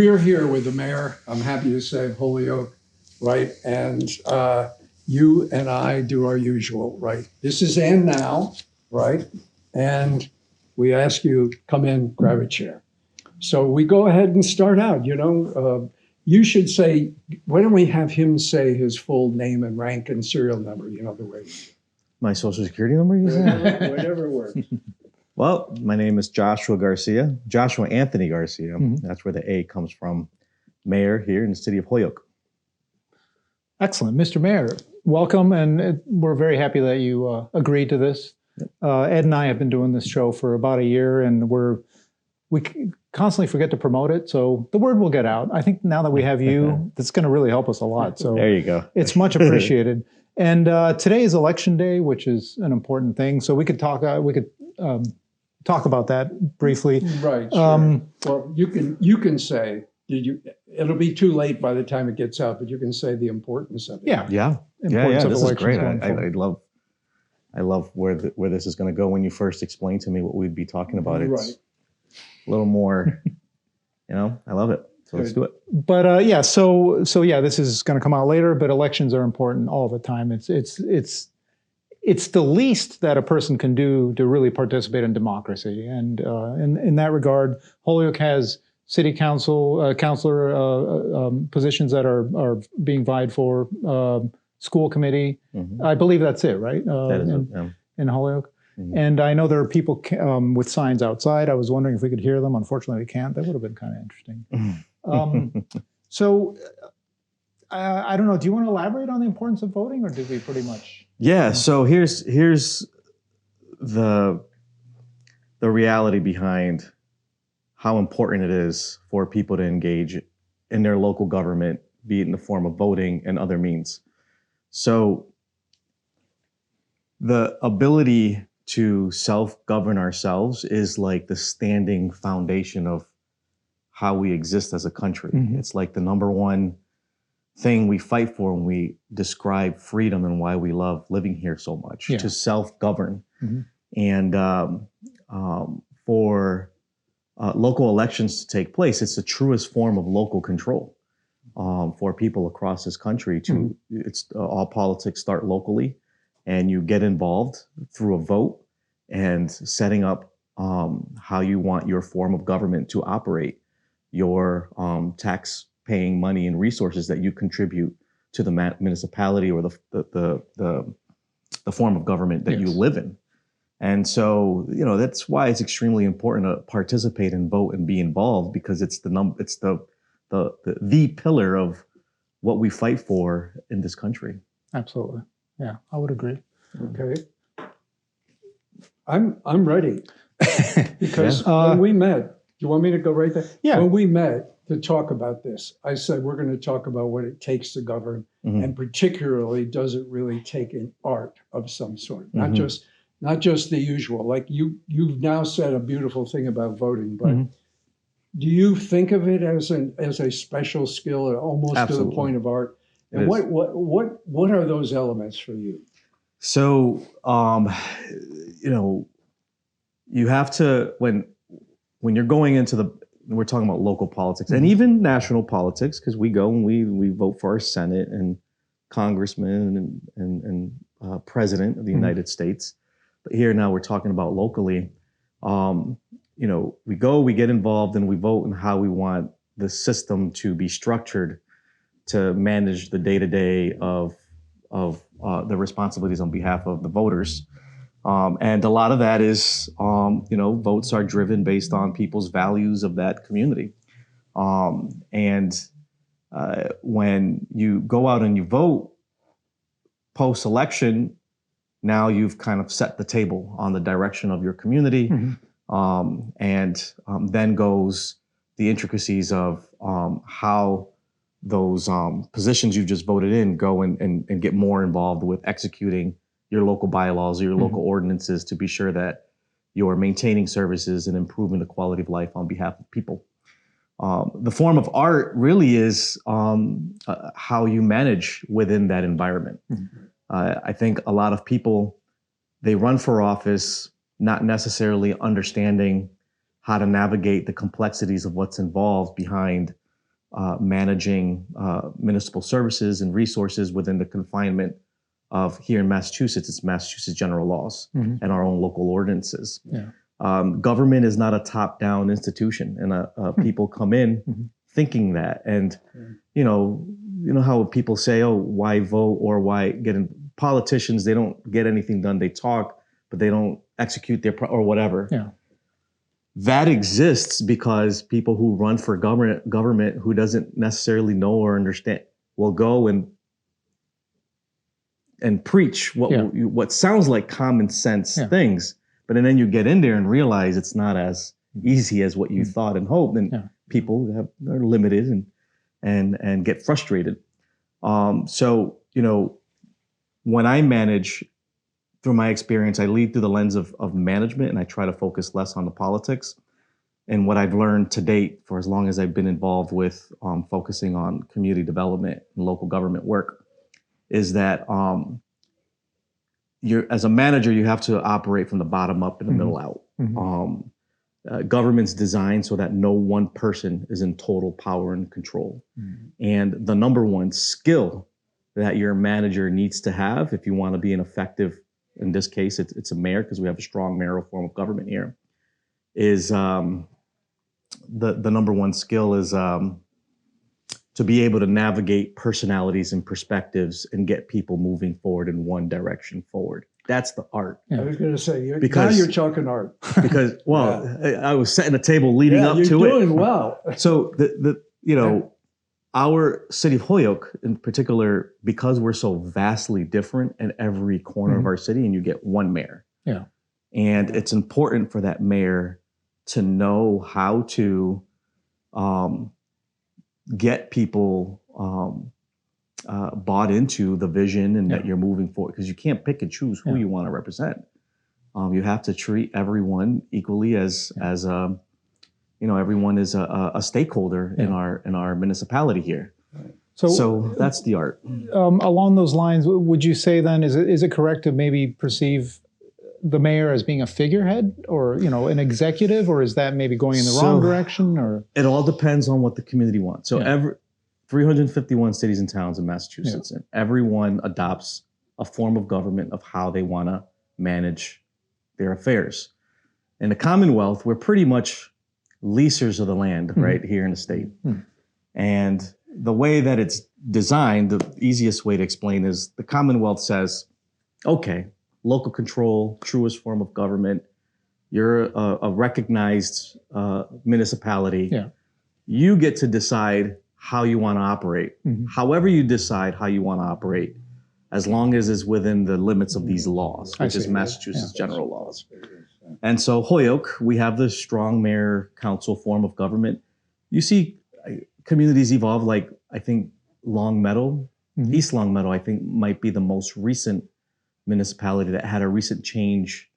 we're here with the mayor, I'm happy to say, Holyoke, right? And you and I do our usual, right? This is and now, right? And we ask you, come in, grab a chair. So we go ahead and start out, you should say, why don't we have him say his full name and rank and serial number, the way. My social security number, you said? Whatever works. Well, my name is Joshua Garcia, Joshua Anthony Garcia. Mm-hmm. That's where the A comes from. Mayor here in the city of Holyoke. Excellent. Mr. Mayor, welcome. And we're very happy that you agreed to this. Ed and I have been doing this show for about a year, and we constantly forget to promote it. So the word will get out. I think now that we have you, that's going to really help us a lot. So there you go. It's much appreciated. And today is election day, which is an important thing. So we could talk about that briefly. Right. Sure. Well, you can say, it'll be too late by the time it gets out, but you can say the importance of it. Yeah. This is great. I love where this is going to go. When you first explained to me what we'd be talking about, it's right. A little more, I love it. So let's do it. But so this is going to come out later, but elections are important all the time. It's the least that a person can do to really participate in democracy. And in that regard, Holyoke has city council, councilor positions that are being vied for, school committee. Mm-hmm. I believe that's it, right? In Holyoke. Mm-hmm. And I know there are people with signs outside. I was wondering if we could hear them. Unfortunately, we can't. That would have been kind of interesting. So I don't know. Do you want to elaborate on the importance of voting, or did we pretty much? Yeah. So here's the reality behind how important it is for people to engage in their local government, be it in the form of voting and other means. So the ability to self-govern ourselves is like the standing foundation of how we exist as a country. Mm-hmm. It's like the number one thing we fight for when we describe freedom and why we love living here so much, to self-govern. Mm-hmm. And for local elections to take place, it's the truest form of local control for people across this country. It's all politics start locally, and you get involved through a vote and setting up how you want your form of government to operate, your tax-paying money and resources that you contribute to the municipality or the form of government that you live in. And so, that's why it's extremely important to participate and vote and be involved, because it's the pillar of what we fight for in this country. Absolutely. Yeah, I would agree. Okay. I'm ready. Because when we met, do you want me to go right there? Yeah. When we met to talk about this, I said, we're going to talk about what it takes to govern. Mm-hmm. And particularly, does it really take an art of some sort? Mm-hmm. Not just the usual. Like you've now said a beautiful thing about voting, but do you think of it as a special skill, or almost Absolutely. To the point of art? And what are those elements for you? So, you have to, when you're going into we're talking about local politics and even national politics, because we go and we vote for our Senate and congressman and president of the United States. But here now we're talking about locally. We go, we get involved, and we vote in how we want the system to be structured to manage the day-to-day of the responsibilities on behalf of the voters. And a lot of that is, votes are driven based on people's values of that community. When you go out and you vote post-election, now you've kind of set the table on the direction of your community. Mm-hmm. Then goes the intricacies of how those positions you've just voted in go and get more involved with executing your local bylaws or your local ordinances to be sure that you're maintaining services and improving the quality of life on behalf of people. The form of art really is how you manage within that environment. Mm-hmm. I think a lot of people, they run for office not necessarily understanding how to navigate the complexities of what's involved behind managing municipal services and resources within the confinement of, here in Massachusetts, it's Massachusetts general laws and our own local ordinances. Yeah. Government is not a top-down institution, and people come in thinking that. And you know how people say, "Oh, why vote or why get in?" Politicians, they don't get anything done. They talk, but they don't execute or whatever. Yeah. That exists because people who run for government who doesn't necessarily know or understand will go and preach what sounds like common sense things, but then you get in there and realize it's not as easy as what you thought and hoped, and people are limited and get frustrated. So when I manage, through my experience, I lead through the lens of management, and I try to focus less on the politics. And what I've learned to date, for as long as I've been involved with focusing on community development and local government work, is that as a manager, you have to operate from the bottom up and the middle out. Government's designed so that no one person is in total power and control. And the number one skill that your manager needs to have, if you want to be an effective, in this case, it's a mayor, because we have a strong mayoral form of government here, is the number one skill is to be able to navigate personalities and perspectives and get people moving forward in one direction forward. That's the art. I was going to say, now you're talking art. Because, I was setting a table leading up to it. You're doing well. So our city of Holyoke in particular, because we're so vastly different in every corner of our city, and you get one mayor. Yeah. And it's important for that mayor to know how to get people bought into the vision and that you're moving forward, because you can't pick and choose who you want to represent. You have to treat everyone equally as everyone is a stakeholder in our municipality here. So that's the art. Along those lines, would you say then, is it correct to maybe perceive the mayor as being a figurehead, or an executive, or is that maybe going in the wrong direction? Or it all depends on what the community wants. So 351 cities and towns in Massachusetts, and everyone adopts a form of government of how they want to manage their affairs. In the Commonwealth, we're pretty much leasers of the land right here in the state. And the way that it's designed, the easiest way to explain is the Commonwealth says, okay, local control, truest form of government, you're a recognized municipality. You get to decide how you want to operate. However you decide how you want to operate, as long as it's within the limits of these laws, which is Massachusetts general laws. And so Holyoke, we have the strong mayor council form of government. You see communities evolve, like I think Longmeadow, East Longmeadow, I think might be the most recent municipality that had a recent change.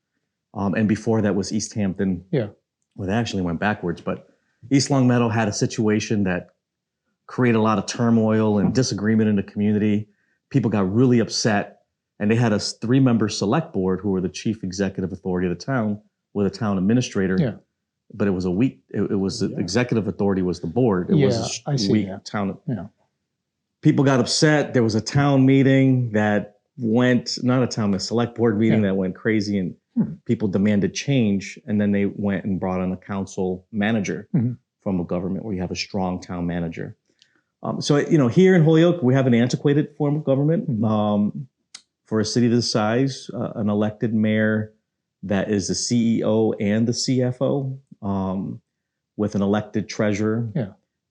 And before that was East Hampton. Well, they actually went backwards, but East Longmeadow had a situation that created a lot of turmoil and disagreement in the community. People got really upset, and they had a 3-member select board who were the chief executive authority of the town with a town administrator. But it was the executive authority was the board. It was a weak town. People got upset. There was a town meeting that a select board meeting that went crazy, and people demanded change. And then they went and brought on a council manager from a government where you have a strong town manager. So here in Holyoke, we have an antiquated form of government. For a city this size, an elected mayor that is the CEO and the CFO, with an elected treasurer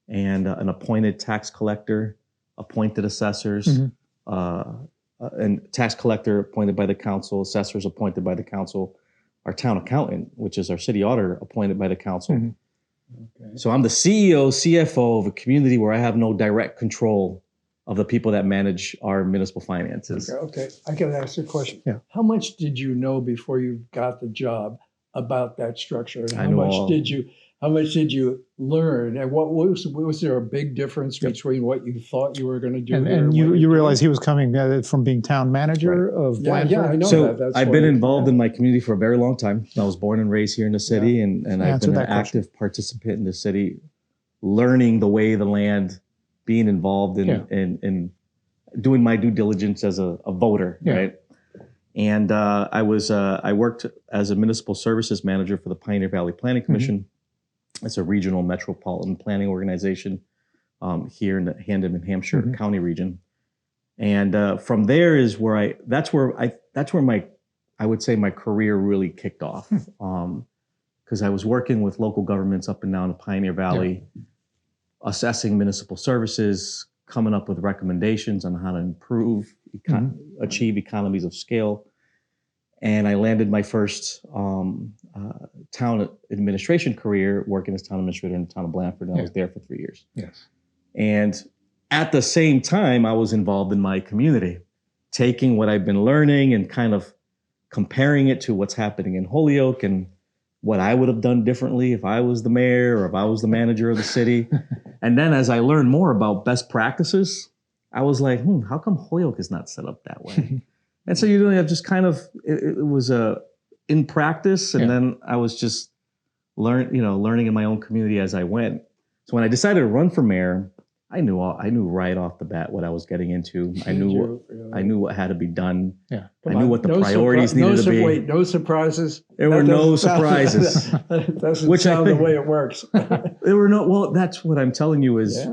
and an appointed tax collector, appointed assessors, and tax collector appointed by the council, assessors appointed by the council, our town accountant, which is our city auditor, appointed by the council. So I'm the CEO, CFO of a community where I have no direct control of the people that manage our municipal finances. Okay. I can ask a question. How much did you know before you got the job about that structure? And how much did you learn? And was there a big difference between what you thought you were going to do? And you realize he was coming from being town manager of Blandford? Yeah, I know so that. I've been involved in my community for a very long time. I was born and raised here in the city, and I've been an active participant in the city learning the way of the land, being involved in doing my due diligence as a voter, right? And I worked as a municipal services manager for the Pioneer Valley Planning Commission. It's a regional metropolitan planning organization here in the Hampden and Hampshire County region. And from there is where that's where I would say my career really kicked off. Because I was working with local governments up and down the Pioneer Valley, assessing municipal services, coming up with recommendations on how to improve, achieve economies of scale. And I landed my first town administration career working as town administrator in the town of Blandford, and I was there for 3 years. Yes. And at the same time, I was involved in my community, taking what I've been learning and kind of comparing it to what's happening in Holyoke and what I would have done differently if I was the mayor or if I was the manager of the city. And then as I learned more about best practices, I was like, how come Holyoke is not set up that way? And so you know, just kind of, it was in practice. And then I was just learning in my own community as I went. So when I decided to run for mayor, I knew right off the bat what I was getting into. I knew what had to be done. Yeah. I knew what the priorities needed to be. Wait, no surprises? There were no surprises. That doesn't sound the way it works. There were no, well, that's what I'm telling you is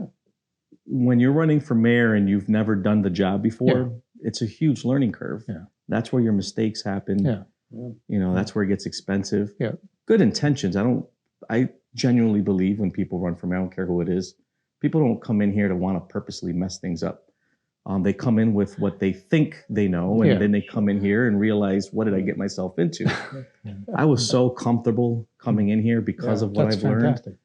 when you're running for mayor and you've never done the job before, it's a huge learning curve. Yeah. That's where your mistakes happen. Yeah. You know, that's where it gets expensive. Yeah. Good intentions. I genuinely believe when people run for mayor, I don't care who it is, people don't come in here to want to purposely mess things up. They come in with what they think they know, and then they come in here and realize, what did I get myself into? I was so comfortable coming in here because of what I've learned.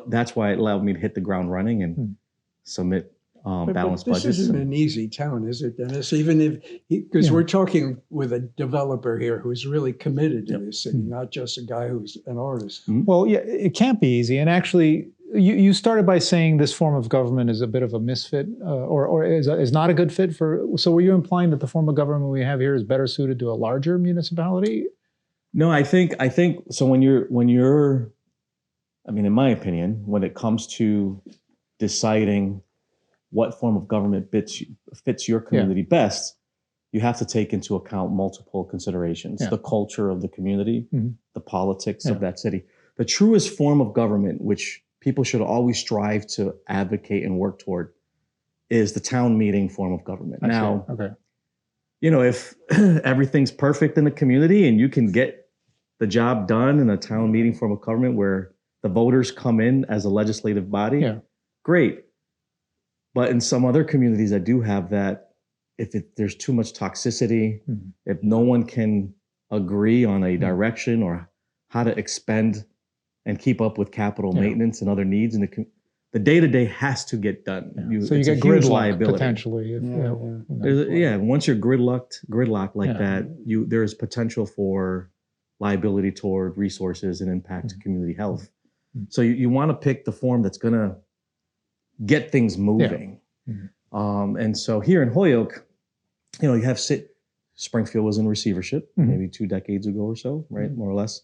That's why it allowed me to hit the ground running and submit balanced budgets. This isn't an easy town, is it, Dennis? Even if, because we're talking with a developer here who's really committed to this city, not just a guy who's an artist. Well, yeah, it can't be easy. And actually, you started by saying this form of government is a bit of a misfit, or is not a good fit for. So were you implying that the form of government we have here is better suited to a larger municipality? No, I think so. When you're, I mean, in my opinion, when it comes to deciding what form of government fits your community best, you have to take into account multiple considerations: the culture of the community, the politics of that city. The truest form of government, which people should always strive to advocate and work toward, is the town meeting form of government. You know, if everything's perfect in the community and you can get the job done in a town meeting form of government where the voters come in as a legislative body, great. But in some other communities that do have that, if there's too much toxicity, if no one can agree on a direction or how to expend and keep up with capital maintenance and other needs, and the day-to-day has to get done. So you get gridlock potentially. Once you're gridlocked like that, there is potential for liability toward resources and impact to community health. So you want to pick the form that's going to get things moving. And so here in Holyoke, you know, you have Springfield was in receivership maybe 2 decades ago or so, right? More or less.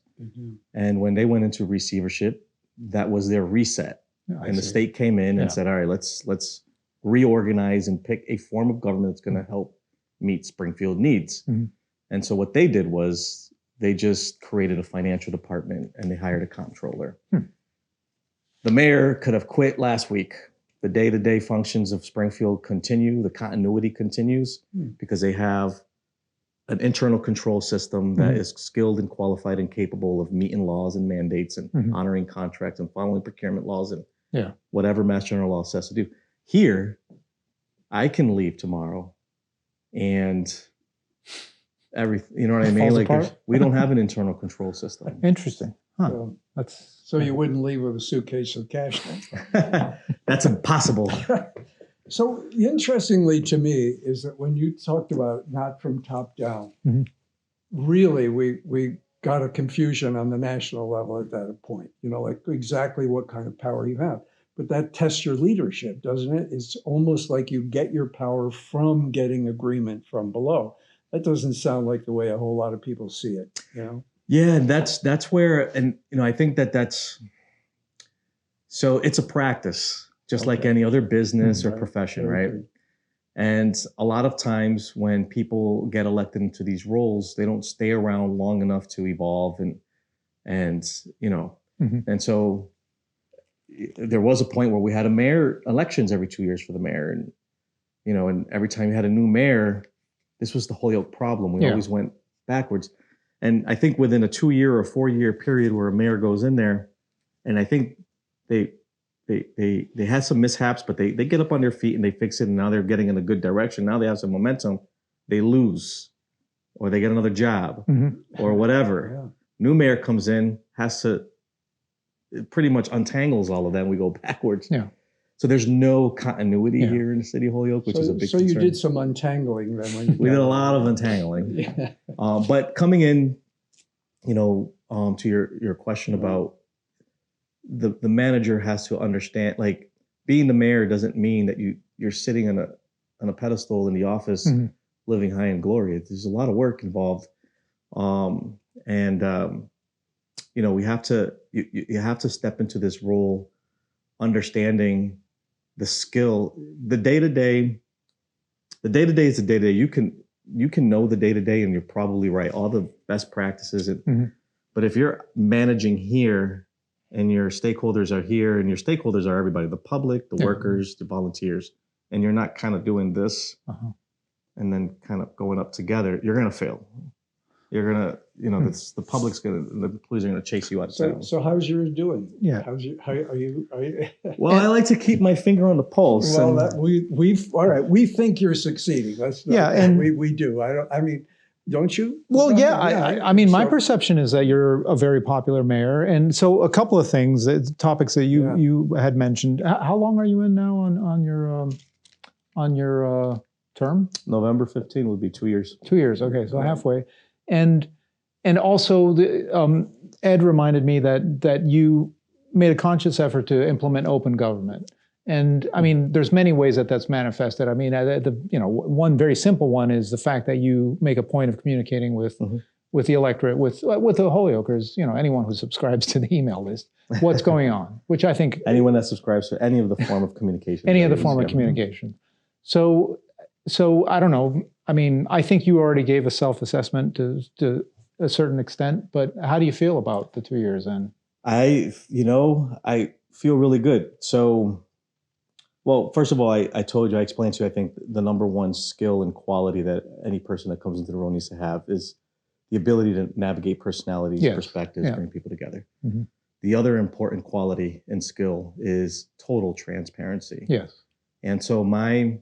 And when they went into receivership, that was their reset. And the state came in and said, all right, let's reorganize and pick a form of government that's going to help meet Springfield needs. And so what they did was they just created a financial department and they hired a comptroller. The mayor could have quit last week. The day-to-day functions of Springfield continue. The continuity continues because they have an internal control system that is skilled and qualified and capable of meeting laws and mandates and honoring contracts and following procurement laws and whatever Mass General Law says to do. Here, I can leave tomorrow and everything, you know what I mean? Like we don't have an internal control system. Interesting. So you wouldn't leave with a suitcase of cash then? That's impossible. So interestingly to me is that when you talked about not from top down, really we got a confusion on the national level at that point, you know, like exactly what kind of power you have. But that tests your leadership, doesn't it? It's almost like you get your power from getting agreement from below. That doesn't sound like the way a whole lot of people see it, you know? Yeah, that's where, and you know, I think that's So it's a practice, just like Okay. any other business or Right. profession, Very right? good. And a lot of times when people get elected into these roles, they don't stay around long enough to evolve and you know, Mhm. and so there was a point where we had a mayor elections every 2 years for the mayor, and you know, and every time you had a new mayor, this was the Holyoke problem. We Yeah. always went backwards. And I think within a 2 year or 4 year period where a mayor goes in there, and I think they they had some mishaps, but they get up on their feet and they fix it, and now they're getting in a good direction. Now they have some momentum. They lose, or they get another job, Mhm. or whatever. Yeah. New mayor comes in, has to it pretty much untangles all of that, and we go backwards. Yeah. So there's no continuity Yeah. here in the city of Holyoke, which is a big So you concern. did some untangling then. When you We got did a in. lot of untangling. Yeah. But coming in, you know, to your question about the manager has to understand, like being the mayor doesn't mean that you're sitting on a pedestal in the office, Mhm. living high in glory. There's a lot of work involved, and you know, we have to you have to step into this role, understanding the skill, the day to day. The day to day is the day to day. You can know the day to day, and you're probably right. All the best practices, Mhm. but if you're managing here, and your stakeholders are here, and your stakeholders are everybody, the public, the Yeah. workers, the volunteers, and you're not kind of doing this Uh-huh. and then kind of going up together, you're gonna fail. You're gonna, you know, the public's gonna, the employees are gonna chase you out of town. So how's yours doing? Yeah. How are you? Well, I like to keep my finger on the pulse. Well, and- that we've all right. We think you're succeeding. Yeah, and- we do. I mean, don't you? Well, yeah. I mean, my so- perception is that you're a very popular mayor, and so a couple of things, topics that Yeah. you had mentioned. How long are you in now on your term? November 15 would be 2 years. 2 years. Okay, so halfway, and also Ed reminded me that you made a conscious effort to implement open government. And I mean, there's many ways that that's manifested. I mean, one very simple one is the fact that you make a point of communicating with the electorate, with the Holyokers, you know, anyone who subscribes to the email list, what's going on, which I think Anyone that subscribes to any of the form of communication. any that other is, form of yeah. communication. So I don't know. I mean, I think you already gave a self-assessment to a certain extent, but how do you feel about the 2 years in? I feel really good. So, well, first of all, I told you, I explained to you, I think the number one skill and quality that any person that comes into the role needs to have is the ability to navigate personalities, Yes. perspectives, Yeah. bring people together. Mhm. The other important quality and skill is total transparency. Yes. And so my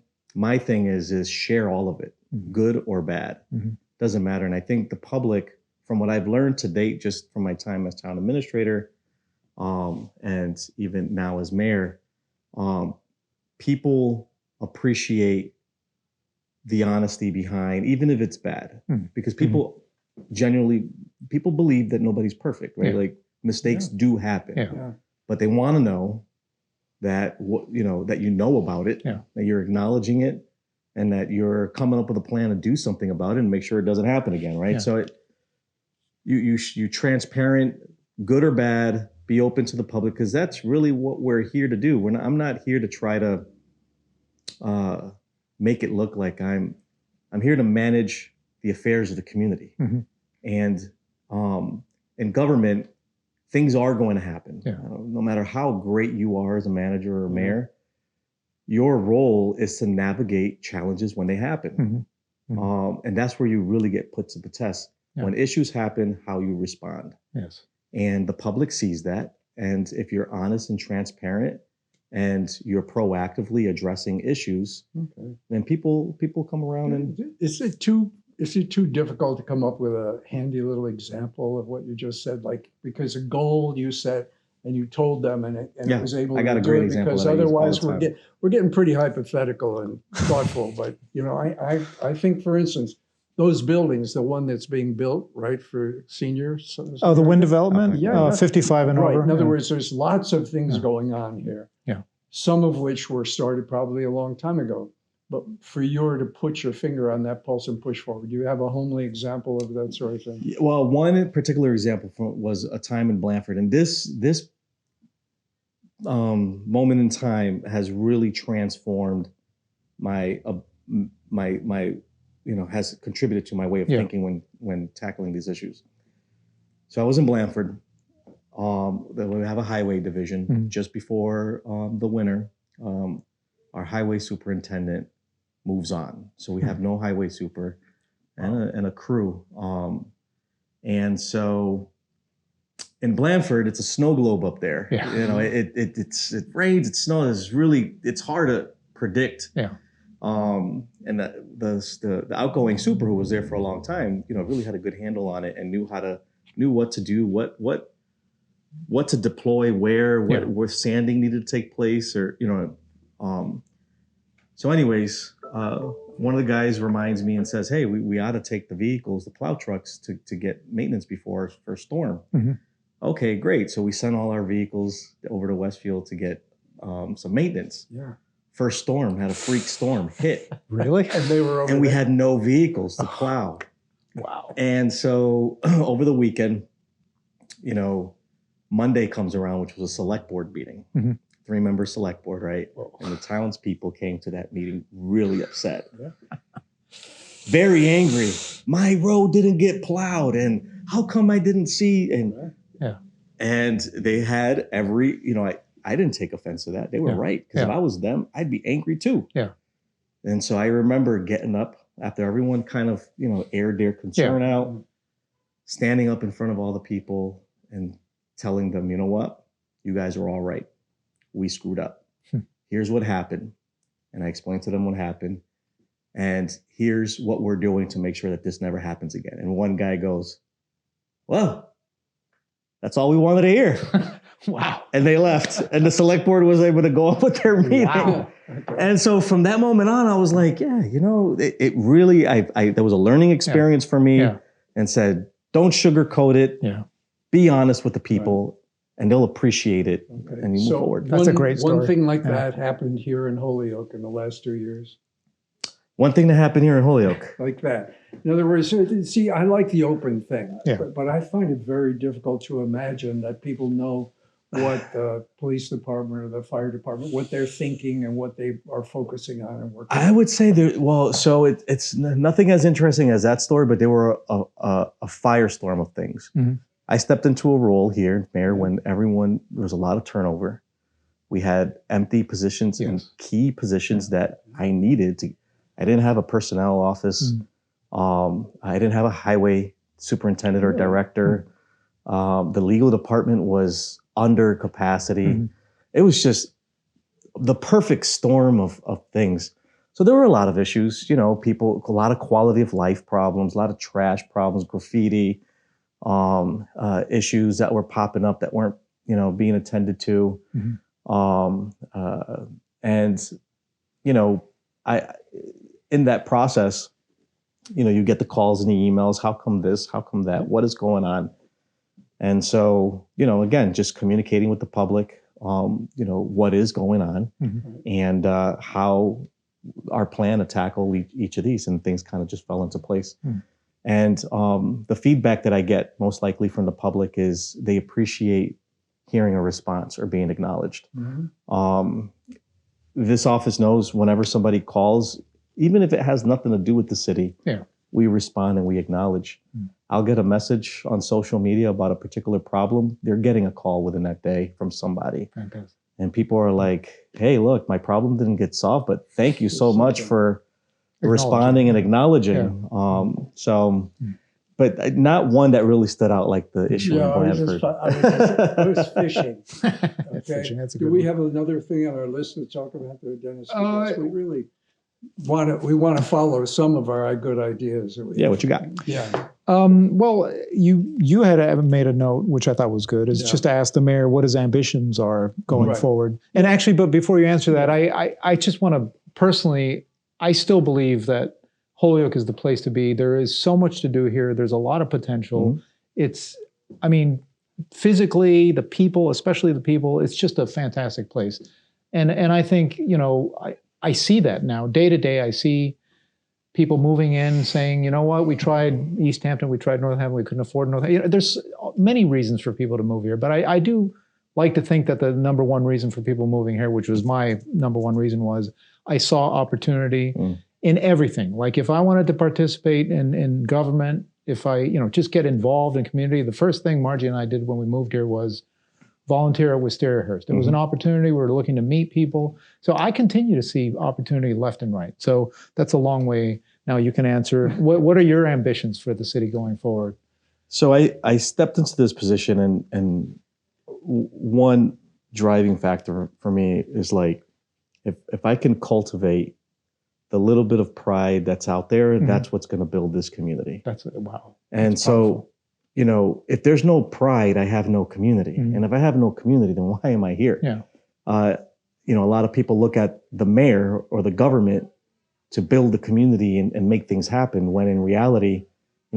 thing is share all of it, Mhm. good or bad, Mhm. doesn't matter. And I think the public, from what I've learned to date, just from my time as town administrator, and even now as mayor, people appreciate the honesty behind, even if it's bad, Mhm. because people genuinely, people believe that nobody's perfect, right? Yeah. Like mistakes do happen, Yeah. Yeah. but they want to know that that you know about it, Yeah. that you're acknowledging it, and that you're coming up with a plan to do something about it and make sure it doesn't happen again, right? Yeah. So you transparent, good or bad, be open to the public, because that's really what we're here to do. I'm not here to try to make it look like I'm here to manage the affairs of the community. Mhm. And in government, things are going to happen. Yeah. No matter how great you are as a manager or mayor, your role is to navigate challenges when they happen. Mhm. And that's where you really get put to the test. Yeah. When issues happen, how you respond. Yes. And the public sees that. And if you're honest and transparent and you're proactively addressing issues, Okay. then people come around and Is it too difficult to come up with a handy little example of what you just said? Like, because a goal you set and you told them, and it Yeah, was able I got to a do great it, example because that I use all otherwise the time. we're getting pretty hypothetical and thoughtful. But I think, for instance, those buildings, the one that's being built right for seniors. Oh, the wind development? Okay. Yeah. 55 and Right. over? In other Yeah. words, there's lots of things Yeah. going on here. Yeah. Some of which were started probably a long time ago. But for you to put your finger on that pulse and push forward, do you have a homely example of that sort of thing? well, one particular example was a time in Blandford, and this moment in time has really transformed my has contributed to my way of thinking when tackling these issues. So I was in Blandford. We have a highway division. Just before the winter, our highway superintendent moves on. So we have no highway super and a crew. And so in Blandford, it's a snow globe up there. Yeah. You know, it rains, it snows. It's hard to predict. Yeah. And the outgoing super who was there for a long time, you know, really had a good handle on it and knew what to do, what to deploy, where sanding needed to take place, or you know. So, anyways, one of the guys reminds me and says, "Hey, we ought to take the vehicles, the plow trucks, to get maintenance before our first storm." Okay, great. So we sent all our vehicles over to Westfield to get some maintenance. Yeah. First storm, had a freak storm hit. Really? And they were over And we there. had no vehicles to plow. Wow. And so over the weekend, you know, Monday comes around, which was a select board meeting. 3-member select board, right? Whoa. And the townspeople came to that meeting really upset. Yeah. Very angry. My road didn't get plowed, and how come I didn't see? And they had I didn't take offense to that. They were right, because if I was them, I'd be angry too. Yeah. And so I remember getting up after everyone kind of, you know, aired their concern out, standing up in front of all the people and telling them, you know what, you guys are all right. We screwed up. Here's what happened. And I explained to them what happened. And here's what we're doing to make sure that this never happens again. And one guy goes, well, that's all we wanted to hear. Wow. And they left. And the select board was able to go up with their meeting. Wow. And so from that moment on, I was like, yeah, you know, it really, there was a learning experience for me, and said, don't sugarcoat it. Yeah. Be honest with the people, and they'll appreciate it. Okay. And you move forward. That's a great story. One thing like that happened here in Holyoke in the last 2 years. One thing that happened here in Holyoke. Like that. In other words, see, I like the open thing, Yeah. but I find it very difficult to imagine that people know what the police department or the fire department, what they're thinking and what they are focusing on and working on. I would say so it's nothing as interesting as that story, but there were a firestorm of things. I stepped into a role here, Mayor, when there was a lot of turnover. We had empty positions in key positions that I needed to. I didn't have a personnel office. I didn't have a highway superintendent or director. The legal department was under capacity. It was just the perfect storm of things. So there were a lot of issues, you know, a lot of quality of life problems, a lot of trash problems, graffiti, issues that were popping up that weren't, you know, being attended to. And, you know, in that process, you know, you get the calls and the emails. How come this? How come that? What is going on? And so, you know, again, just communicating with the public, you know, what is going on and how our plan to tackle each of these, and things kind of just fell into place. And the feedback that I get most likely from the public is they appreciate hearing a response or being acknowledged. This office knows whenever somebody calls, even if it has nothing to do with the city, we respond and we acknowledge. I'll get a message on social media about a particular problem. They're getting a call within that day from somebody. Fantastic. And people are like, hey, look, my problem didn't get solved, but thank you so much for responding and acknowledging. But not one that really stood out like the issue in Blandford. I was fishing. Okay. Fishing, that's a good Do we one. have another thing on our list to talk about there, Dennis? Because we really want to follow some of our good ideas. Yeah, what you got? Yeah. Well, you had made a note, which I thought was good, is just to ask the mayor what his ambitions are going forward. And actually, but before you answer that, I just want to personally, I still believe that Holyoke is the place to be. There is so much to do here. There's a lot of potential. It's, I mean, physically, the people, especially the people, it's just a fantastic place. And I think, you know, I see that now. Day to day, I see people moving in saying, you know what, we tried East Hampton, we tried Northampton, we couldn't afford Northampton. You know, there's many reasons for people to move here, but I do like to think that the number one reason for people moving here, which was my number one reason, was I saw opportunity in everything. Like if I wanted to participate in government, if I, just get involved in community, the first thing Margie and I did when we moved here was volunteer at Wisteria-Hearst. It was an opportunity. We were looking to meet people. So I continue to see opportunity left and right. So that's a long way. Now you can answer, what are your ambitions for the city going forward? So I stepped into this position, and one driving factor for me is like, if I can cultivate the little bit of pride that's out there, that's what's going to build this community. That's wow. And that's so, powerful. If there's no pride, I have no community. And if I have no community, then why am I here? Yeah. A lot of people look at the mayor or the government to build the community and make things happen, when in reality,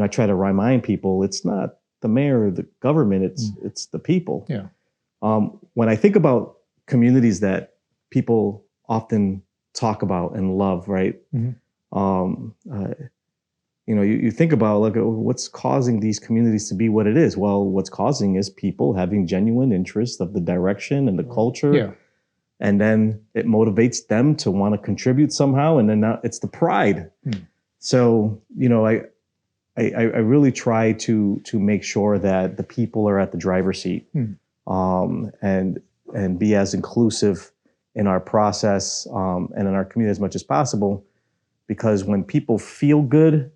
I try to remind people it's not the mayor or the government, it's the people. Yeah. When I think about communities that people often talk about and love, right? You think about like what's causing these communities to be what it is. Well, what's causing is people having genuine interest of the direction and the culture. Yeah. And then it motivates them to want to contribute somehow. And then now it's the pride. So, I really try to make sure that the people are at the driver's seat, and be as inclusive in our process, and in our community as much as possible. Because when people feel good,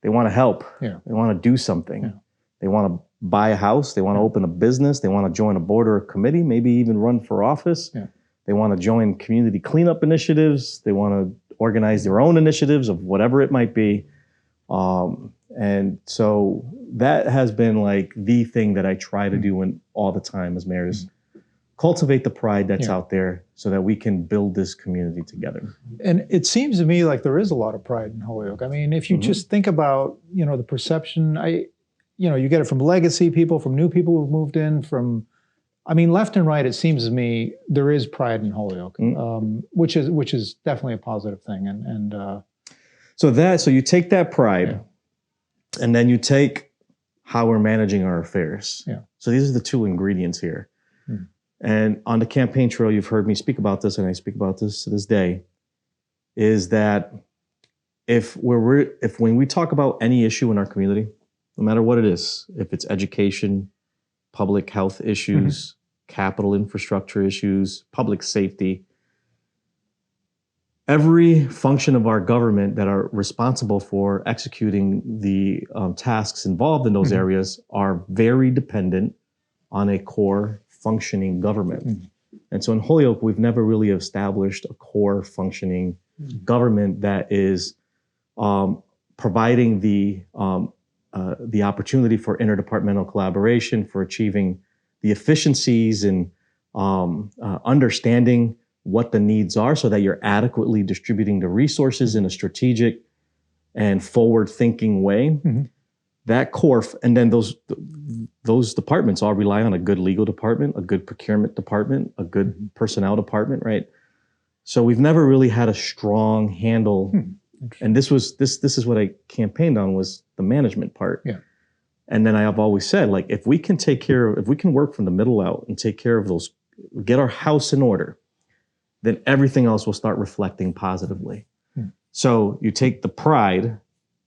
they want to help. Yeah. They want to do something. Yeah. They want to buy a house. They want to open a business. They want to join a board or a committee, maybe even run for office. Yeah. They want to join community cleanup initiatives. They want to organize their own initiatives of whatever it might be. And so that has been like the thing that I try to do all the time as mayor is cultivate the pride that's out there so that we can build this community together. And it seems to me like there is a lot of pride in Holyoke. I mean, if you just think about, the perception, you get it from legacy people, from new people who've moved in, left and right, it seems to me there is pride in Holyoke, which is definitely a positive thing. So you take that pride and then you take how we're managing our affairs. Yeah. So these are the two ingredients here. And on the campaign trail, you've heard me speak about this, and I speak about this to this day, is that when we talk about any issue in our community, no matter what it is, if it's education, public health issues, capital infrastructure issues, public safety, every function of our government that are responsible for executing the tasks involved in those areas are very dependent on a core functioning government. And so in Holyoke, we've never really established a core functioning government that is providing the opportunity for interdepartmental collaboration, for achieving the efficiencies and understanding what the needs are so that you're adequately distributing the resources in a strategic and forward-thinking way. That core, and then those departments all rely on a good legal department, a good procurement department, a good personnel department, right? So we've never really had a strong handle. And this is what I campaigned on, was the management part. Yeah. And then I have always said, like, if we can work from the middle out and take care of those, get our house in order, then everything else will start reflecting positively. So you take the pride,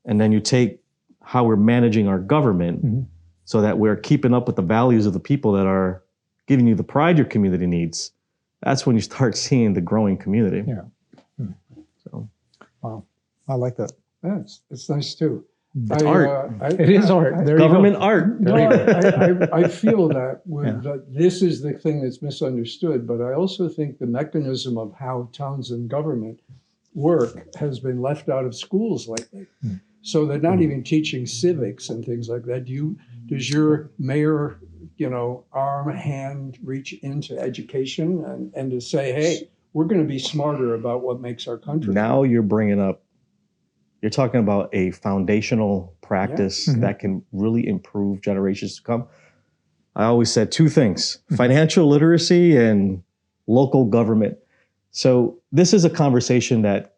and then you take how we're managing our government so that we're keeping up with the values of the people that are giving you the pride your community needs. That's when you start seeing the growing community. Yeah. So, wow. I like that. It's nice too. It's art. It is art. There Government you go. art. No, I feel that this is the thing that's misunderstood, but I also think the mechanism of how towns and government work has been left out of schools lately. So they're not even teaching civics and things like that. Does your mayor, hand reach into education and to say, hey, we're going to be smarter about what makes our country? Now you're talking about a foundational practice that can really improve generations to come. I always said two things: financial literacy and local government. So this is a conversation that,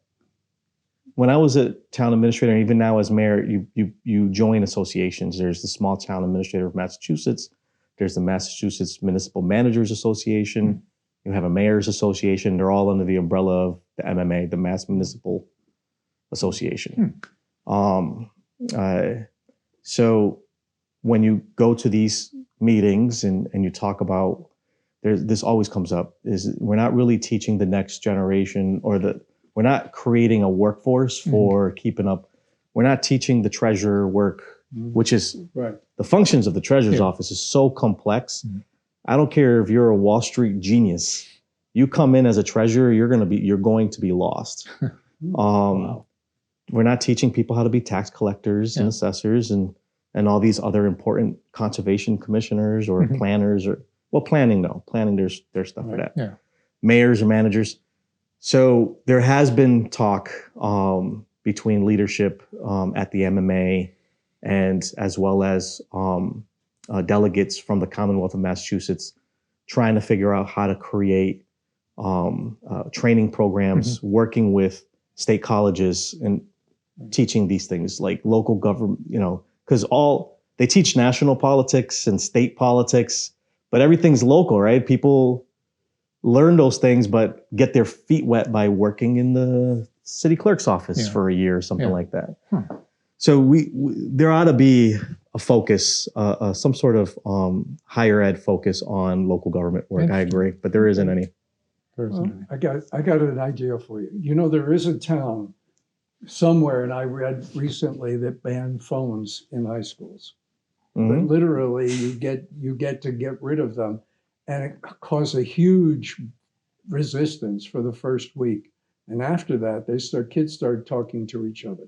when I was a town administrator, and even now as mayor, you join associations. There's the Small Town Administrator of Massachusetts, There's the Massachusetts Municipal Managers Association. You have a Mayor's Association. They're all under the umbrella of the MMA, the Mass Municipal Association. So when you go to these meetings and you talk about, this always comes up, is we're not really teaching the next generation, or we're not creating a workforce for keeping up. We're not teaching the treasurer work, which is the functions of the treasurer's office is so complex. I don't care if you're a Wall Street genius. You come in as a treasurer, you're going to be lost. We're not teaching people how to be tax collectors and assessors and all these other important conservation commissioners or planners, or planning, there's stuff for that. Mayors or managers. So there has been talk between leadership at the MMA and as well as delegates from the Commonwealth of Massachusetts, trying to figure out how to create training programs, working with state colleges and teaching these things like local government, because they teach national politics and state politics, but everything's local, right? People learn those things, but get their feet wet by working in the city clerk's office for a year or something like that. So there ought to be a focus, some sort of higher ed focus on local government work. I agree, but there isn't any. I got an idea for you. There is a town somewhere, and I read recently, that banned phones in high schools. But literally, you get to get rid of them, and it caused a huge resistance for the first week. And after that, kids started talking to each other.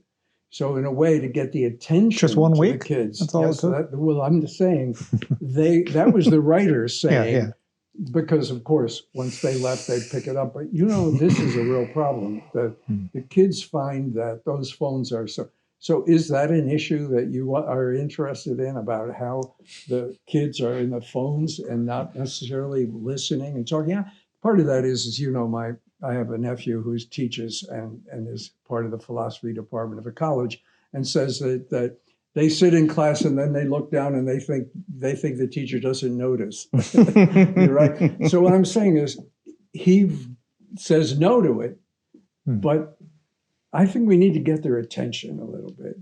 So in a way, to get the attention just one to week? the kids. That's all it took? Well, I'm just saying, that was the writers saying, because of course, once they left, they'd pick it up. But this is a real problem. The kids find that those phones are so is that an issue that you are interested in, about how the kids are in the phones and not necessarily listening and talking? Yeah, part of that is I have a nephew who teaches and is part of the philosophy department of a college, and says that they sit in class and then they look down and they think the teacher doesn't notice. You're right. So what I'm saying is, he says no to it, but I think we need to get their attention a little bit.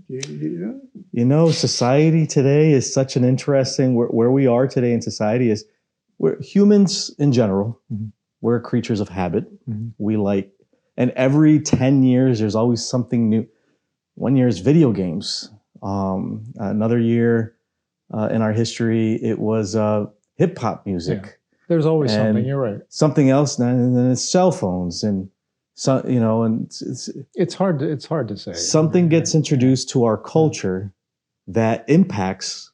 Society today is such an interesting, where we are today in society is, we're humans in general. We're creatures of habit. We and every 10 years, there's always something new. 1 year is video games. Another year in our history, it was hip hop music. There's always something. You're right. Something else, and then it's cell phones, and and it's hard to say. Something gets introduced to our culture that impacts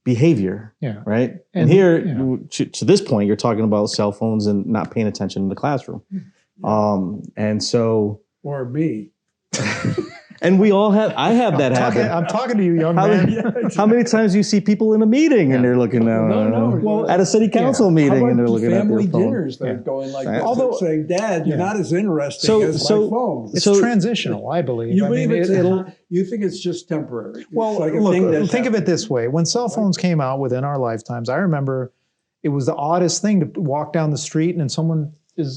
behavior. Right. And here, to this point, you're talking about cell phones and not paying attention in the classroom. And so, or me. And I have that habit. I'm talking to you, young man. How many times do you see people in a meeting and they're looking down? Well, at a city council meeting and they're looking at their phone. Family dinners, they're going like this, although saying, "Dad, you're not as interesting as my phone." It's transitional, I believe. You believe you think it's just temporary? Well, look, think of it this way: when cell phones came out within our lifetimes, I remember it was the oddest thing to walk down the street and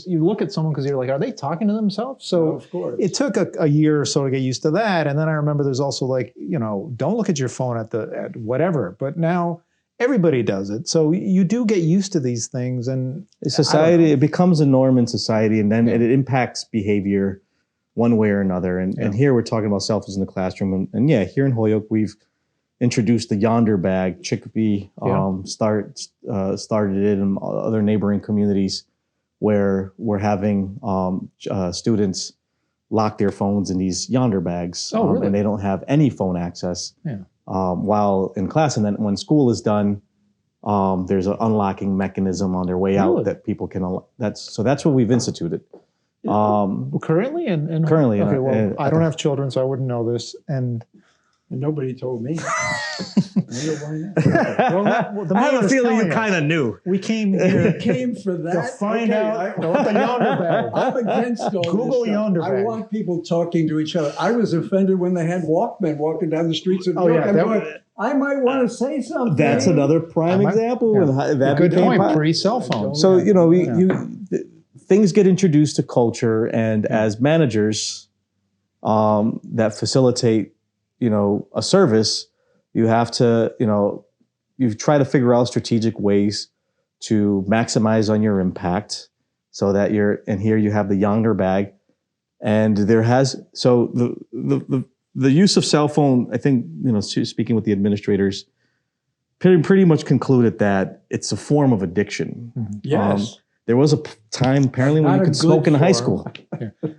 you look at someone because you're like, are they talking to themselves? So of course. It took a year or so to get used to that. And then I remember there's also don't look at your phone at whatever. But now everybody does it. So you do get used to these things. And society, it becomes a norm in society, and then it impacts behavior one way or another. And here we're talking about cell phones in the classroom. And here in Holyoke, we've introduced the Yonder bag. Chicopee started it in other neighboring communities, where we're having students lock their phones in these Yonder bags. Really? And they don't have any phone access while in class. And then when school is done, there's an unlocking mechanism on their way out that people can. That's what we've instituted. Currently? Currently. Okay, well, I don't have children, so I wouldn't know this. And nobody told me. Wonder why not? Well, the I have mayor a is feeling you telling us. kind of knew. We came here You came for that? to find Okay, out what the yonder bag. I'm against all Google this stuff. yonder I bag. want people talking to each other. I was offended when they had Walkmen walking down the streets of New Oh, York. yeah, I'm that going, I might want to say something. That's another prime example. Yeah. When that Good became point. pop- Pre-cell phones. So you know, Yeah. things get introduced to culture, and as managers that facilitate, a service, you have to, you try to figure out strategic ways to maximize on your impact, so that and here you have the yonder bag, and the use of cell phone. I think speaking with the administrators, pretty much concluded that it's a form of addiction. Yes. There was a time apparently when Not you a could smoke in good high form. school.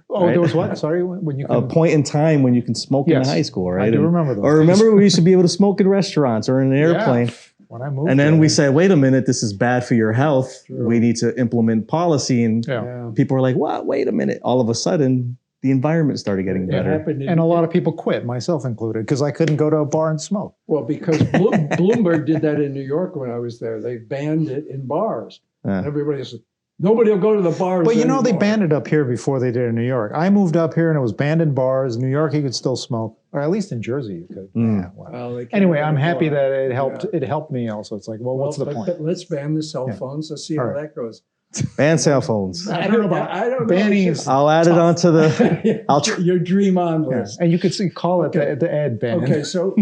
Oh, Right? there was what? Sorry, when you A can. point in time when you can smoke in Yes, high school, right? I do remember those Or days. remember we used to be able to smoke in restaurants or in an airplane. Yeah, when I moved, And then there. we said, wait a minute, this is bad for your health. True. We need to implement policy. And Yeah. people were like, what? Wait a minute. All of a sudden, the environment started getting It better. happened in, And a lot of people quit, myself included, because I couldn't go to a bar and smoke. well, because Bloomberg did that in New York when I was there. They banned it in bars. And everybody said, nobody will go to the bars. But they anymore. banned it up here before they did in New York. I moved up here and it was banned in bars. New York, you could still smoke, or at least in Jersey, you could. Mm. Yeah, well. Well, they can't Anyway, go to I'm happy bars. that it helped. Yeah. It helped me also. It's like, well, what's the point? But let's ban the cell phones. Let's see how All right. that goes. Ban cell phones. I don't know about I don't know. banning It's is- I'll add it onto the. I'll tr- your dream on Yeah. list. And you could call it Okay. the ad ban. Okay, so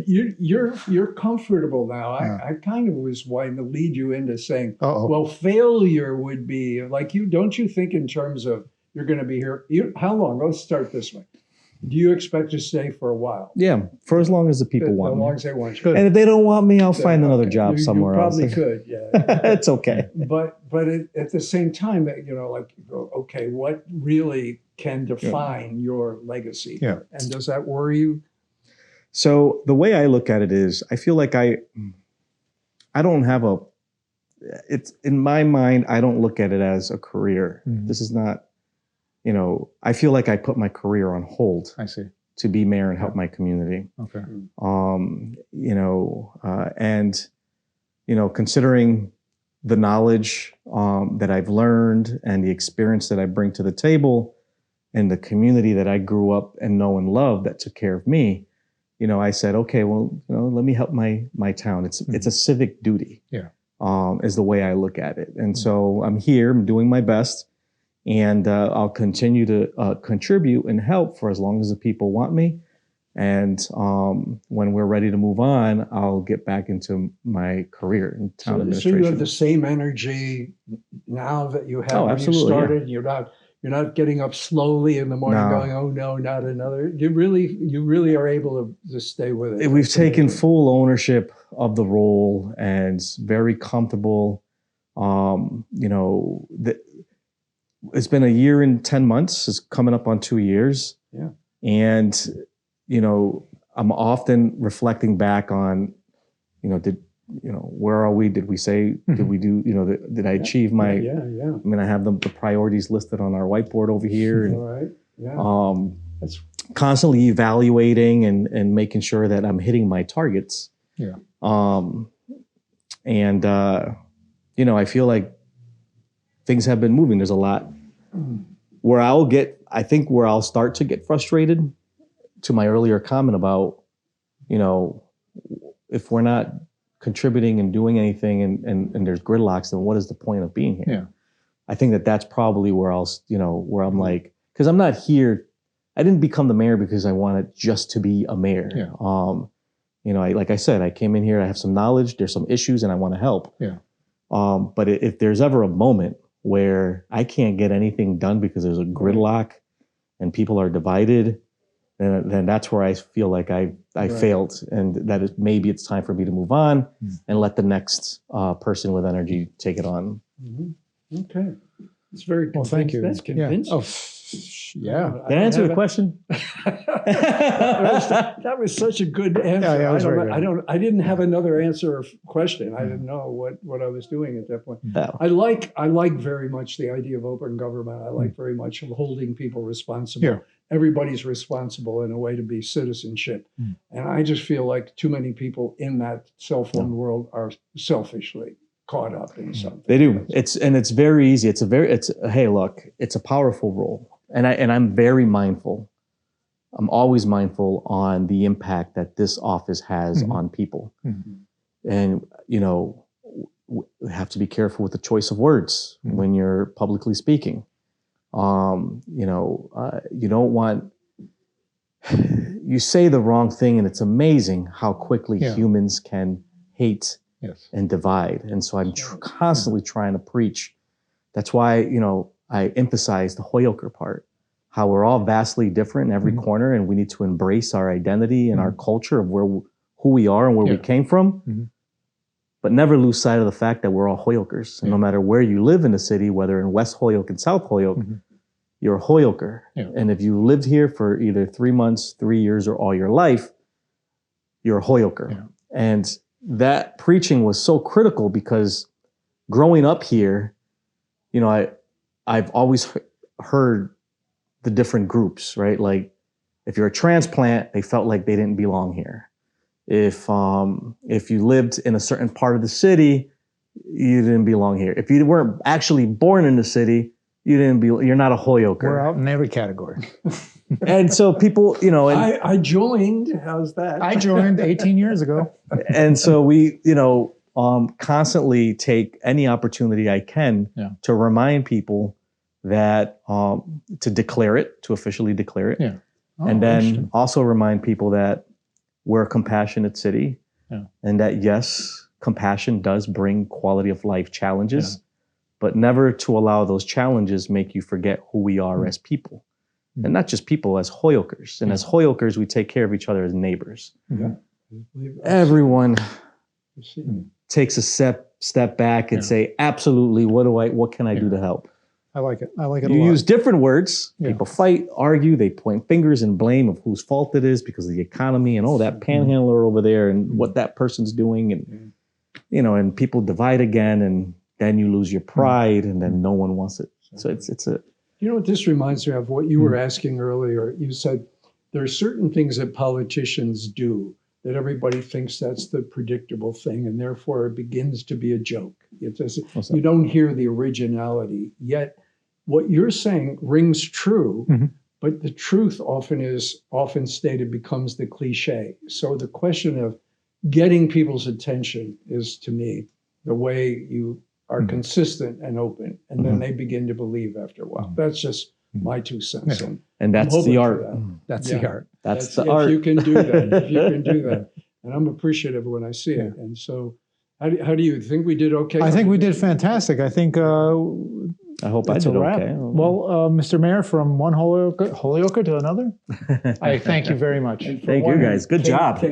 you're comfortable now. I kind of was wanting to lead you into saying, Uh-oh. well, failure would be like you. Don't you think in terms of you're going to be here? How long? Let's start this way. Do you expect to stay for a while? Yeah, for as long as the people As want long me. as they want you. Good. And if they don't want me, I'll find another Okay. job You somewhere probably else. could, yeah. It's okay. But at the same time, that like you go, okay, what really can define your legacy? Yeah. And does that worry you? So the way I look at it is, I feel like I don't have it's in my mind, I don't look at it as a career. Mhm. This is not, I feel like I put my career on hold I see. to be mayor and help my community. Okay. Considering the knowledge that I've learned and the experience that I bring to the table and the community that I grew up and know and love that took care of me, I said, okay, well, let me help my town. It's a civic duty. Yeah. Is the way I look at it. And so I'm here, I'm doing my best, and I'll continue to contribute and help for as long as the people want me. And when we're ready to move on, I'll get back into my career in town So administration. you have the same energy now that you had Oh, when absolutely, you started. You're not getting up slowly in the morning No. going, oh no, not another. You really are able to stay with it. We've That's taken amazing. full ownership of the role and very comfortable. It's been a year and 10 months. It's coming up on 2 years. Yeah. And, I'm often reflecting back on, where are we? Did we say, did we do, did I achieve my, Yeah. I have the priorities listed on our whiteboard over here. And, All right. Yeah. That's constantly evaluating and making sure that I'm hitting my targets. Yeah. I feel like things have been moving. There's a lot where where I'll start to get frustrated, to my earlier comment about, if we're not contributing and doing anything and there's gridlocks, then what is the point of being here? Yeah. I think that's probably where where I'm like, because I'm not here. I didn't become the mayor because I wanted just to be a mayor. Yeah. Like I said, I came in here, I have some knowledge, there's some issues and I want to help. Yeah. But if there's ever a moment where I can't get anything done because there's a gridlock and people are divided, then that's where I feel like I failed, and that maybe it's time for me to move on and let the next person with energy take it on. Mhm. Okay. It's very Well, thank you. That's convincing. Yeah. Oh, yeah. Did I answer the question? That was such a good answer. Yeah, it was very good. I didn't have another answer or question. I didn't know what I was doing at that point. No. I like very much the idea of open government. I like very much of holding people responsible. Yeah. Everybody's responsible in a way to be citizenship. And I just feel like too many people in that cell-phone world are selfishly caught up in something. They do. It's very easy. Hey, look, it's a powerful role. And I'm very mindful. I'm always mindful on the impact that this office has on people. And, you know, we have to be careful with the choice of words when you're publicly speaking. You know, you don't want, you say the wrong thing, and it's amazing how quickly humans can hate and divide. And so I'm constantly trying to preach. That's why, you know, I emphasize the Holyoker part, how we're all vastly different in every corner, and we need to embrace our identity and our culture of who we are and where we came from, but never lose sight of the fact that we're all Hoyokers. And no matter where you live in the city, whether in West Holyoke and South Holyoke, you're a Holyoker. And if you lived here for either 3 months, 3 years, or all your life, you're a Holyoker. And that preaching was so critical because growing up here, you know, I've always heard the different groups, right? Like if you're a transplant, they felt like they didn't belong here. If you lived in a certain part of the city, you didn't belong here. If you weren't actually born in the city, you're not a Holyoker. We're out in every category. And so people, you know, and I joined. How's that? I joined 18 years ago. And so we, you know, constantly take any opportunity I can to remind people that to declare it, to officially declare it. And then also remind people that we're a compassionate city and that yes, compassion does bring quality of life challenges, but never to allow those challenges make you forget who we are as people. And not just people, as Hoyokers. And as Hoyokers, we take care of each other as neighbors. Everyone takes a step back and say, absolutely, what can I do to help? I like it. I like it You a lot. use different words. People fight, argue, they point fingers and blame of whose fault it is because of the economy and that panhandler over there and what that person's doing. And, you know, and people divide again, and then you lose your pride, and then no one wants it. So it's a... You know what this reminds me of? What you were asking earlier. You said there are certain things that politicians do that everybody thinks that's the predictable thing, and therefore it begins to be a joke. You don't hear the originality. Yet what you're saying rings true, but the truth often stated becomes the cliche. So the question of getting people's attention is, to me, the way you are consistent and open, and then they begin to believe after a while. That's just my 2 cents. And that's the art. That's the art. That's the art. If you can do that, if you can do that. And I'm appreciative when I see it. And so how do you think we did okay? I think we did fantastic. I think I hope I it's did a wrap. okay. Well, Mr. Mayor, from one Holyoke to another, I thank you very much. Thank you guys. Good job.